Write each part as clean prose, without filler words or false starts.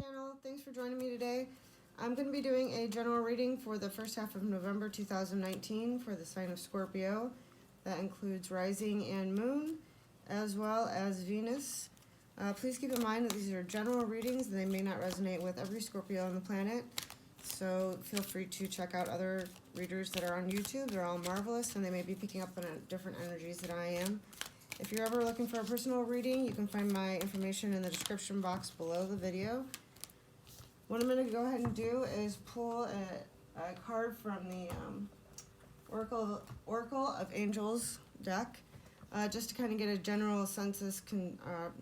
channel. Thanks for joining me today. I'm going to be doing a general reading for the first half of November 2019 for the sign of Scorpio. That includes rising and moon, as well as Venus. Please keep in mind that these are general readings and they may not resonate with every Scorpio on the planet. So feel free to check out other readers that are on YouTube. They're all marvelous and they may be picking up on different energies than I am. If you're ever looking for a personal reading, you can find my information in the description box below the video. What I'm going to go ahead and do is pull a card from the Oracle of Angels deck, just to kind of get a general census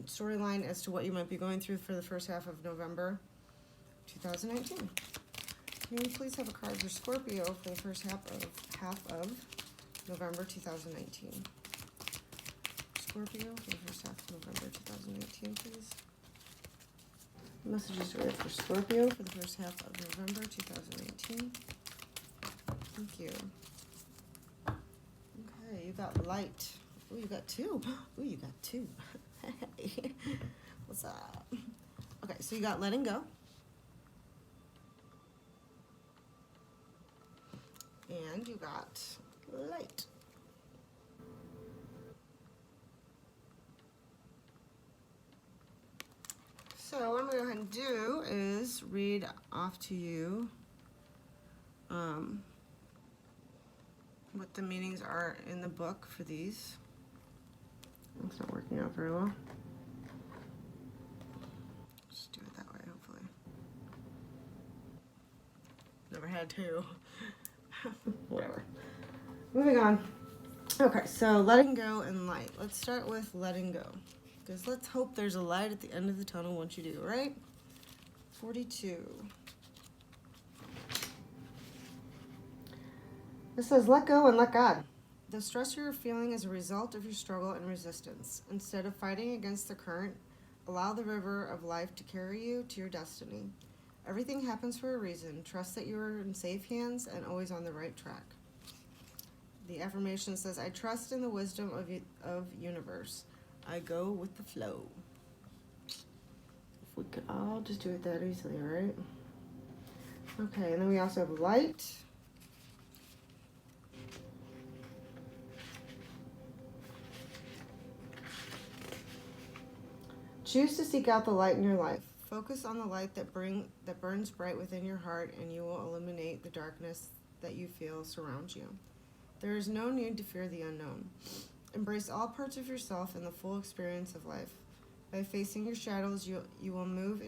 storyline as to what you might be going through for the first half of November 2019. Can you please have a card for Scorpio for the first half of November 2019? Scorpio for the first half of November 2019, please. Messages read for Scorpio for the first half of November 2018. Thank you. Okay, you got light. Oh, you got two. Oh, you got two. Hey, what's up? Okay, so you got letting go. And you got light. So what I'm going to go ahead and do is read off to you what the meanings are in the book for these. It's not working out very well. Just do it that way, hopefully. Never had to. Whatever. Moving on. Okay, so letting go and light. Let's start with letting go. Because let's hope there's a light at the end of the tunnel once you do, right? 42. It says, let go and let God. The stress you're feeling is a result of your struggle and resistance. Instead of fighting against the current, allow the river of life to carry you to your destiny. Everything happens for a reason. Trust that you are in safe hands and always on the right track. The affirmation says, I trust in the wisdom of universe. I go with the flow. If we could all just do it that easily, right? Okay, and then we also have light. Choose to seek out the light in your life. Focus on the light that burns bright within your heart, and you will eliminate the darkness that you feel surrounds you. There is no need to fear the unknown. Embrace all parts of yourself and the full experience of life. By facing your shadows, you will move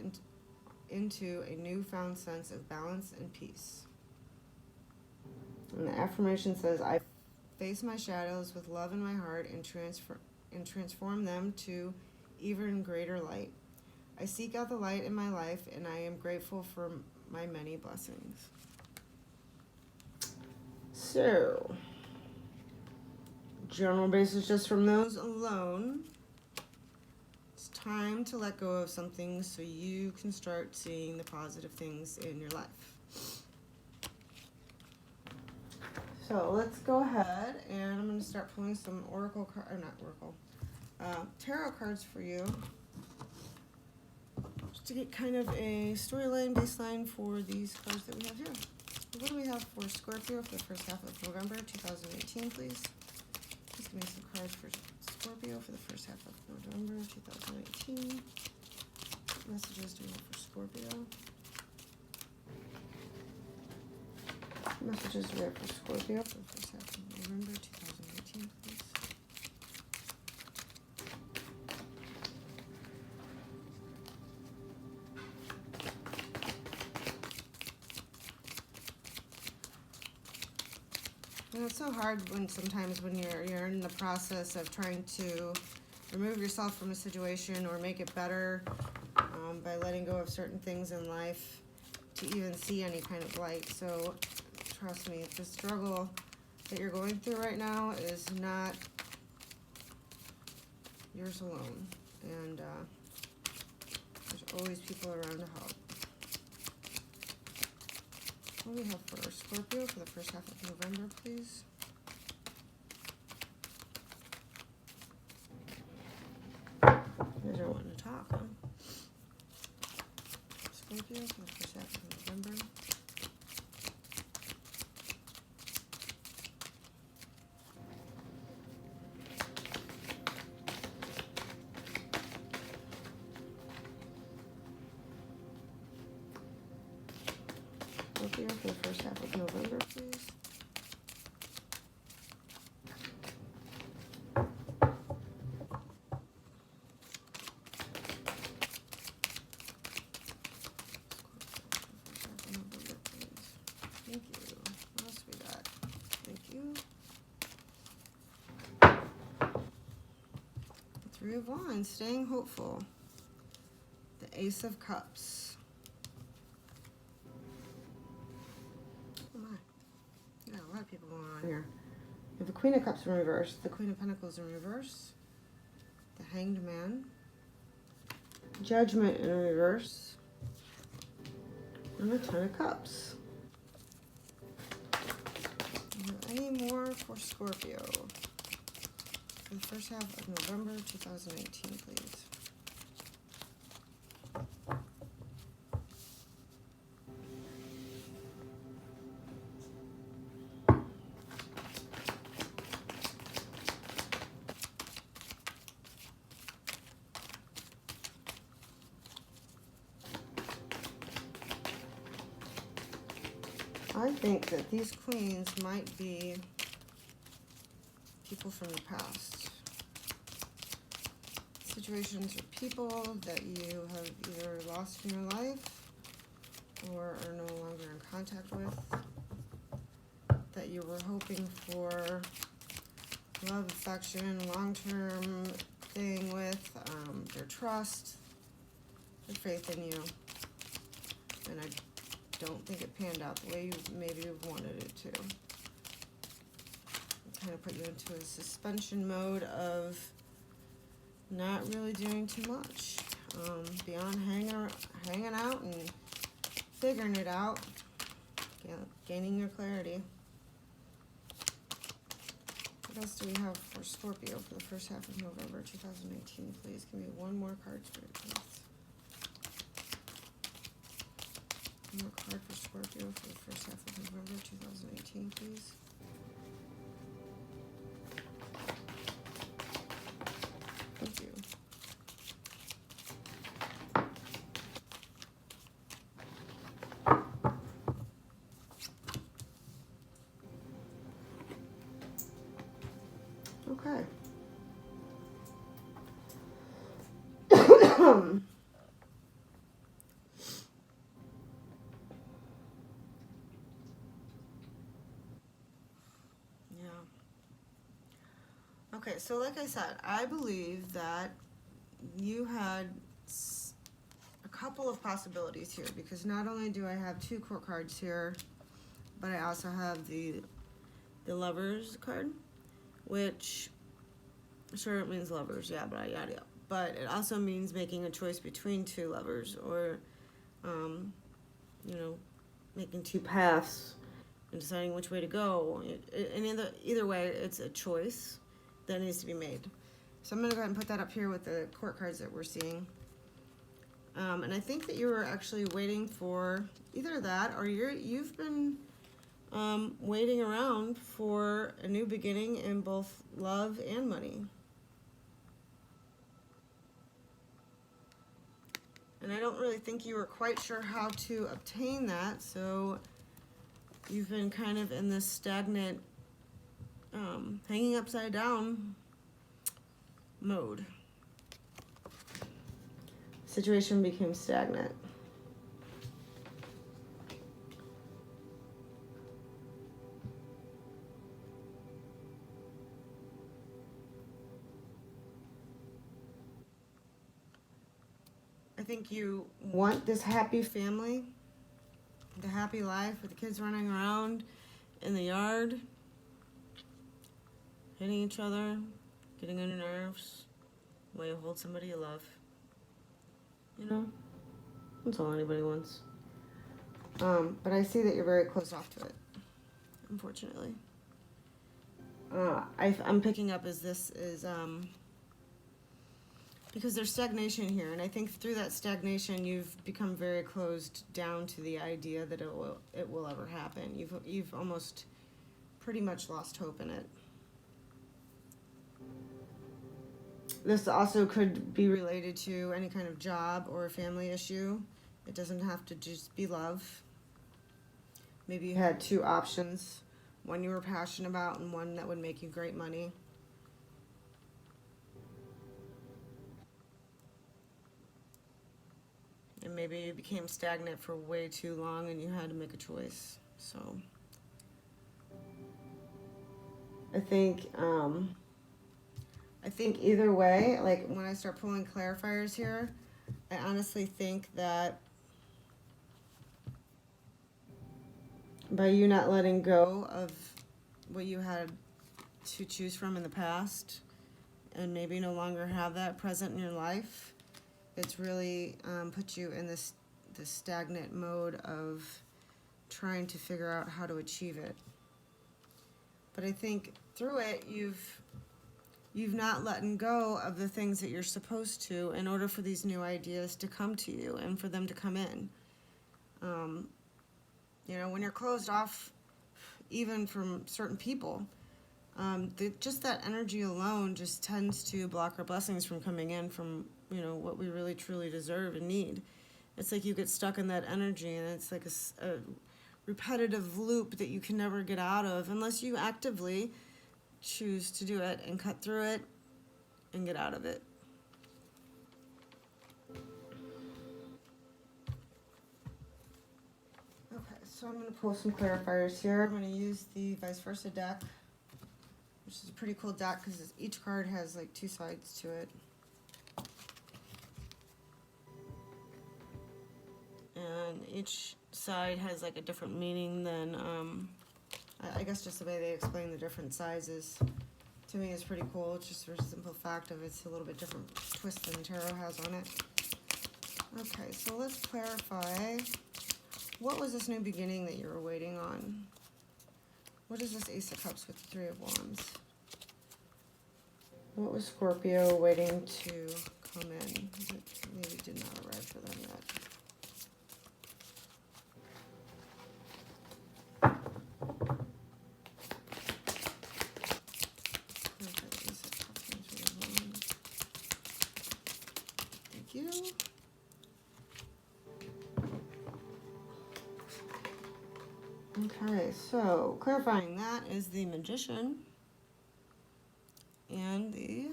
into a newfound sense of balance and peace. And the affirmation says, I face my shadows with love in my heart and transform them to even greater light. I seek out the light in my life, and I am grateful for my many blessings. So, general basis just from those alone. It's time to let go of some things so you can start seeing the positive things in your life. So let's go ahead and I'm going to start pulling some tarot cards for you. Just to get kind of a storyline, baseline for these cards that we have here. So what do we have for Scorpio for the first half of November 2018, please? Please give me some cards for Scorpio for the first half of November 2018. What messages do we have for Scorpio? What messages do we have for Scorpio for the first half of November 2018, please? And it's so hard sometimes when you're in the process of trying to remove yourself from a situation or make it better by letting go of certain things in life to even see any kind of light. So trust me, the struggle that you're going through right now is not yours alone. And there's always people around to help. What do we have for Scorpio for the first half of November, please? You guys are wanting to talk, huh? Scorpio for the first half of November. Scorpio for the first half of November, please. Thank you. What else we got? Thank you. The Three of Wands, staying hopeful. The Ace of Cups. Oh my. Yeah, a lot of people going on here. We have the Queen of Cups in reverse, the Queen of Pentacles in reverse, the Hanged Man, Judgment in reverse, and the Ten of Cups. Any more for Scorpio for the first half of November 2018, please? I think that these queens might be people from the past. Situations or people that you have either lost in your life or are no longer in contact with, that you were hoping for love, affection, long-term thing with, their trust, their faith in you. And I don't think it panned out the way you maybe you've wanted it to. It kind of put you into a suspension mode of not really doing too much, beyond hanging out and figuring it out, gaining your clarity. What else do we have for Scorpio for the first half of November 2018? Please give me one more card, Spirit, please. One more card for Scorpio for the first half of November 2018, please. Thank you. Okay. Okay, so like I said, I believe that you had a couple of possibilities here, because not only do I have two court cards here, but I also have the Lovers card, which, sure, it means lovers, yeah, but yada yada. But it also means making a choice between two lovers, or, you know, making two paths and deciding which way to go. And either way, it's a choice that needs to be made. So I'm going to go ahead and put that up here with the court cards that we're seeing. And I think that you were actually waiting for either that, or you've been waiting around for a new beginning in both love and money. And I don't really think you were quite sure how to obtain that, so you've been kind of in this stagnant, hanging upside down mode. Situation became stagnant. I think you want this happy family, the happy life with the kids running around in the yard, hitting each other, getting on your nerves, while you hold somebody you love. You know, that's all anybody wants. But I see that you're very closed off to it, unfortunately. I'm picking up as this is because there's stagnation here, and I think through that stagnation you've become very closed down to the idea that it will ever happen. You've almost pretty much lost hope in it. This also could be related to any kind of job or a family issue. It doesn't have to just be love. Maybe you had two options, one you were passionate about and one that would make you great money. And maybe you became stagnant for way too long and you had to make a choice. So I think either way, like when I start pulling clarifiers here, I honestly think that by you not letting go of what you had to choose from in the past and maybe no longer have that present in your life, it's really put you in this stagnant mode of trying to figure out how to achieve it. But I think through it, you've not letting go of the things that you're supposed to in order for these new ideas to come to you and for them to come in. You know, when you're closed off, even from certain people, just that energy alone just tends to block our blessings from coming in from, you know, what we really truly deserve and need. It's like you get stuck in that energy, and it's like a repetitive loop that you can never get out of unless you actively choose to do it and cut through it and get out of it. Okay, so I'm going to pull some clarifiers here. I'm going to use the vice versa deck, which is a pretty cool deck because each card has like two sides to it. And each side has like a different meaning than, I guess just the way they explain the different sizes to me is pretty cool. It's just for the simple fact of it's a little bit different twist than tarot has on it. Okay, so let's clarify. What was this new beginning that you were waiting on? What is this Ace of Cups with the Three of Wands? What was Scorpio waiting to come in? It maybe did not arrive for them yet. Thank you. Okay, so clarifying that is the Magician and the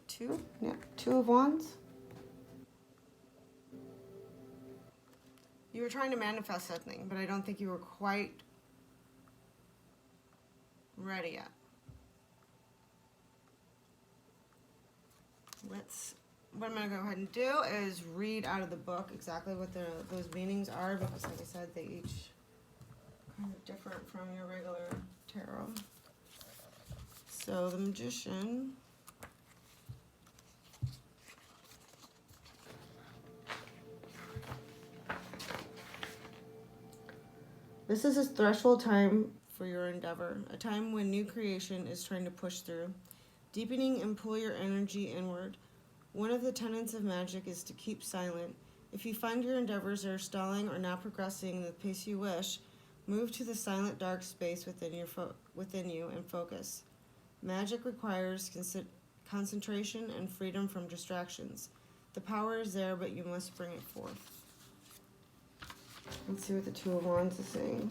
Two of Wands. You were trying to manifest something, but I don't think you were quite ready yet. What I'm going to go ahead and do is read out of the book exactly what those meanings are, because like I said, they each kind of different from your regular tarot. So the Magician, this is a threshold time for your endeavor, a time when new creation is trying to push through, deepening and pull your energy inward. One of the tenets of magic is to keep silent. If you find your endeavors are stalling or not progressing in the pace you wish, move to the silent dark space within you and focus. Magic requires concentration and freedom from distractions. The power is there, but you must bring it forth. Let's see what the Two of Wands is saying.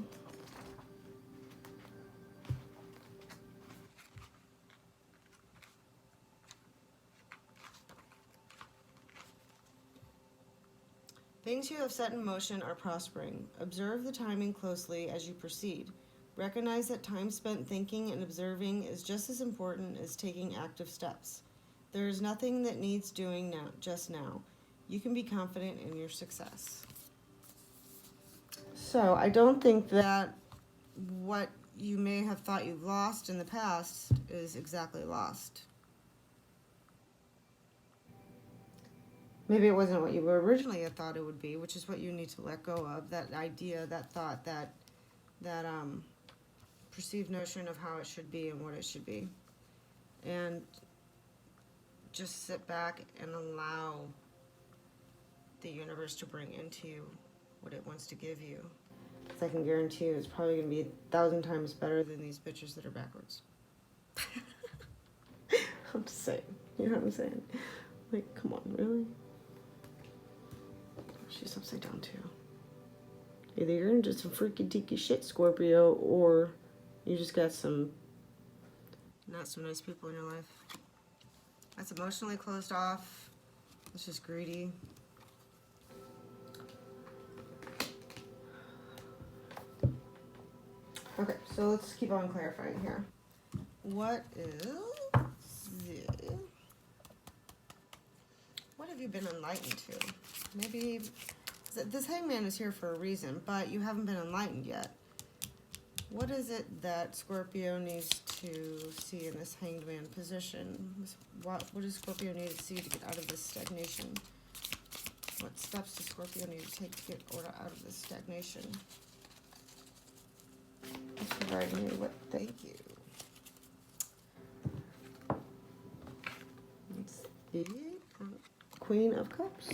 Things you have set in motion are prospering. Observe the timing closely as you proceed. Recognize that time spent thinking and observing is just as important as taking active steps. There is nothing that needs doing now, just now. You can be confident in your success. So I don't think that what you may have thought you've lost in the past is exactly lost. Maybe it wasn't what you originally had thought it would be, which is what you need to let go of, that idea, that thought, that perceived notion of how it should be and what it should be. And just sit back and allow the universe to bring into you what it wants to give you. I can guarantee you it's probably going to be 1,000 times better than these bitches that are backwards. I'm just saying. You know what I'm saying? Like, come on, really? She's upside down too. Either you're into some freaky deaky shit, Scorpio, or you just got some not so nice people in your life. That's emotionally closed off. It's just greedy. Okay, so let's keep on clarifying here. What have you been enlightened to? Maybe this hangman is here for a reason, but you haven't been enlightened yet. What is it that Scorpio needs to see in this hanged man position? What does Scorpio need to see to get out of this stagnation? What steps does Scorpio need to take to get out of this stagnation? It's providing me what? Thank you. It's the Queen of Cups,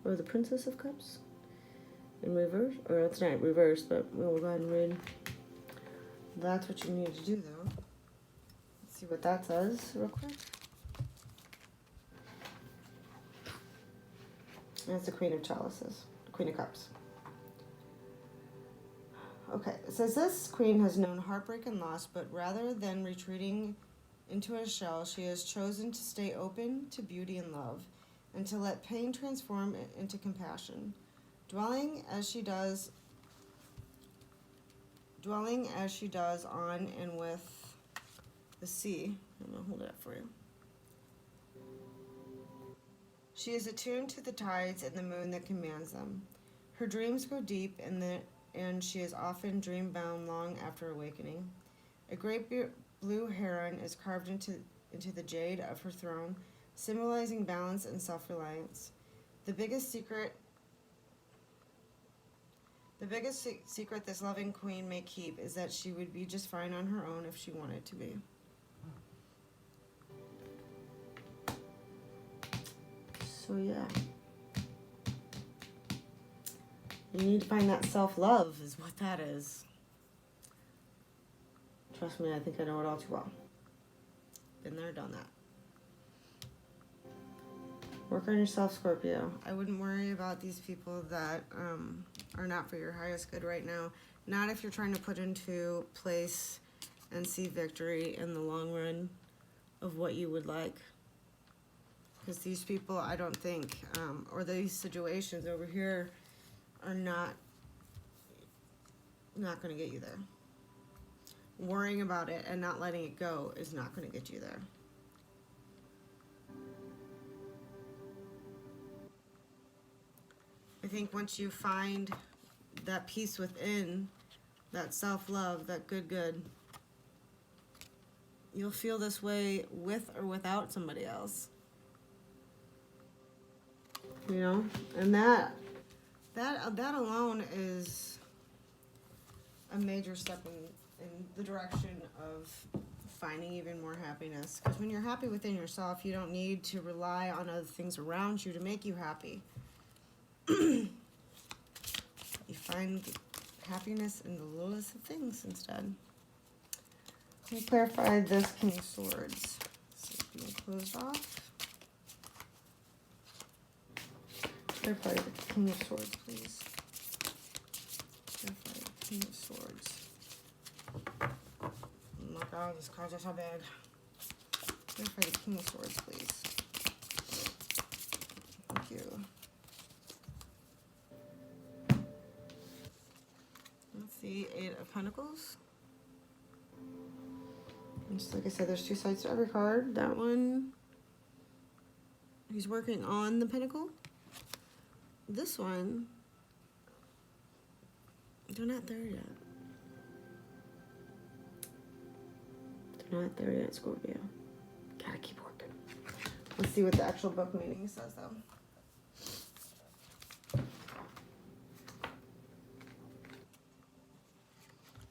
or the Princess of Cups, in reverse. Or it's not reverse, but we'll go ahead and read. That's what you need to do, though. Let's see what that says real quick. That's the Queen of Chalices, the Queen of Cups. Okay, it says this queen has known heartbreak and loss, but rather than retreating into a shell, she has chosen to stay open to beauty and love, and to let pain transform it into compassion, dwelling as she does on and with the sea. I'm gonna hold it up for you. She is attuned to the tides and the moon that commands them. Her dreams go deep, and she is often dream-bound long after awakening. A great blue heron is carved into the jade of her throne, symbolizing balance and self-reliance. The biggest secret this loving queen may keep is that she would be just fine on her own if she wanted to be. So yeah. You need to find that self-love is what that is. Trust me, I think I know it all too well. Been there, done that. Work on yourself, Scorpio. I wouldn't worry about these people that are not for your highest good right now. Not if you're trying to put into place and see victory in the long run of what you would like. Because these people, I don't think, or these situations over here are not going to get you there. Worrying about it and not letting it go is not going to get you there. I think once you find that peace within, that self-love, that good, you'll feel this way with or without somebody else. You know? And that alone is a major step in the direction of finding even more happiness. Because when you're happy within yourself, you don't need to rely on other things around you to make you happy. You find happiness in the littlest of things instead. Let me clarify this King of Swords. So it's being closed off. Clarify the King of Swords, please. Clarify the King of Swords. Oh my god, these cards are so big. Clarify the King of Swords, please. Thank you. Let's see, Eight of Pentacles. And just like I said, there's two sides to every card. That one, he's working on the pentacle. This one, they're not there yet. They're not there yet, Scorpio. Gotta keep working. Let's see what the actual book meaning says, though.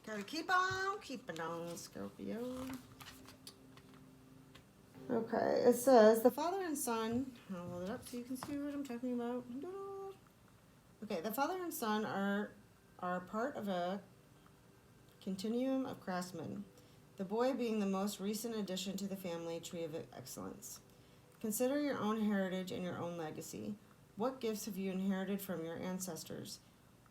Gotta keep on keeping on, Scorpio. Okay, it says the father and son. I'll hold it up so you can see what I'm talking about. Okay, the father and son are part of a continuum of craftsmen, the boy being the most recent addition to the family tree of excellence. Consider your own heritage and your own legacy. What gifts have you inherited from your ancestors?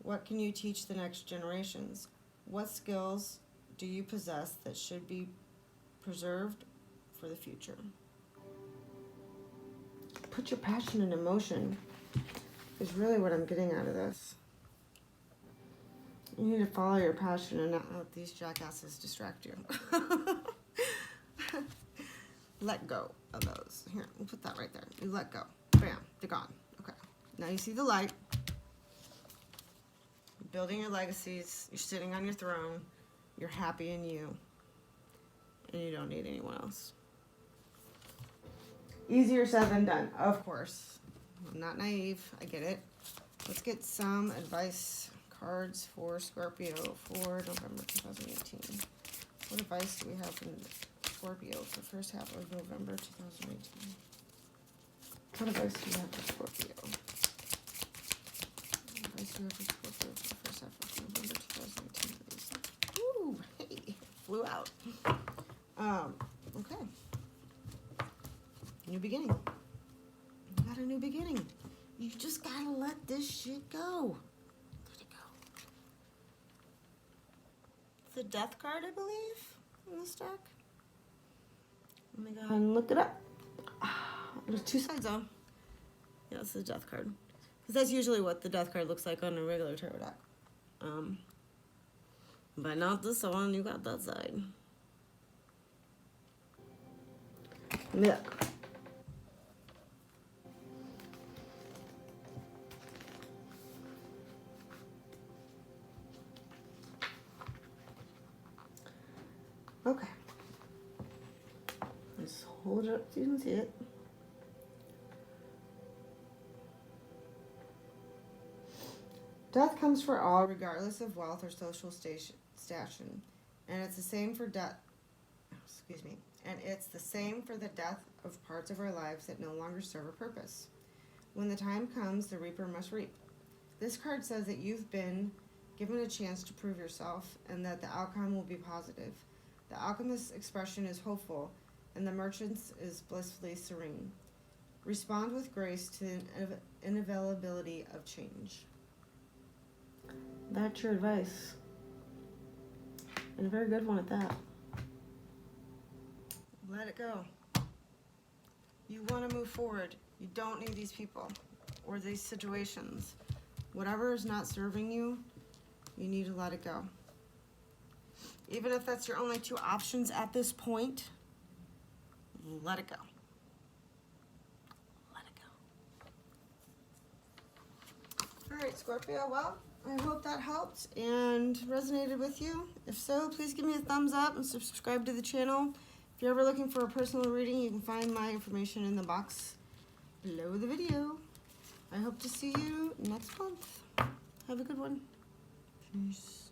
What can you teach the next generations? What skills do you possess that should be preserved for the future? Put your passion and emotion is really what I'm getting out of this. You need to follow your passion and not let these jackasses distract you. Let go of those. Here, we'll put that right there. You let go. Bam, they're gone. Okay. Now you see the light. You're building your legacies. You're sitting on your throne. You're happy in you. And you don't need anyone else. Easier said than done, of course. I'm not naive. I get it. Let's get some advice cards for Scorpio for November 2018. What advice do we have from Scorpio for the first half of November 2018? What advice do you have for Scorpio? What advice do you have for Scorpio for the first half of November 2018, please? Ooh, hey, flew out. Okay. New beginning. You got a new beginning. You just gotta let this shit go. Let it go. It's a death card, I believe, in this deck. Let me go ahead and look it up. There's two sides though. Yeah, it's the death card. Because that's usually what the death card looks like on a regular tarot deck. But not this one, you got that side. Yeah. Okay. Let's hold it up so you can see it. Death comes for all, regardless of wealth or social station, and it's the same for death. Excuse me. And it's the same for the death of parts of our lives that no longer serve a purpose. When the time comes, the reaper must reap. This card says that you've been given a chance to prove yourself and that the outcome will be positive. The alchemist's expression is hopeful, and the merchant's is blissfully serene. Respond with grace to the inevitability of change. That's your advice. And a very good one at that. Let it go. You want to move forward. You don't need these people or these situations. Whatever is not serving you, you need to let it go. Even if that's your only two options at this point, let it go. Let it go. All right, Scorpio, well, I hope that helped and resonated with you. If so, please give me a thumbs up and subscribe to the channel. If you're ever looking for a personal reading, you can find my information in the box below the video. I hope to see you next month. Have a good one. Peace.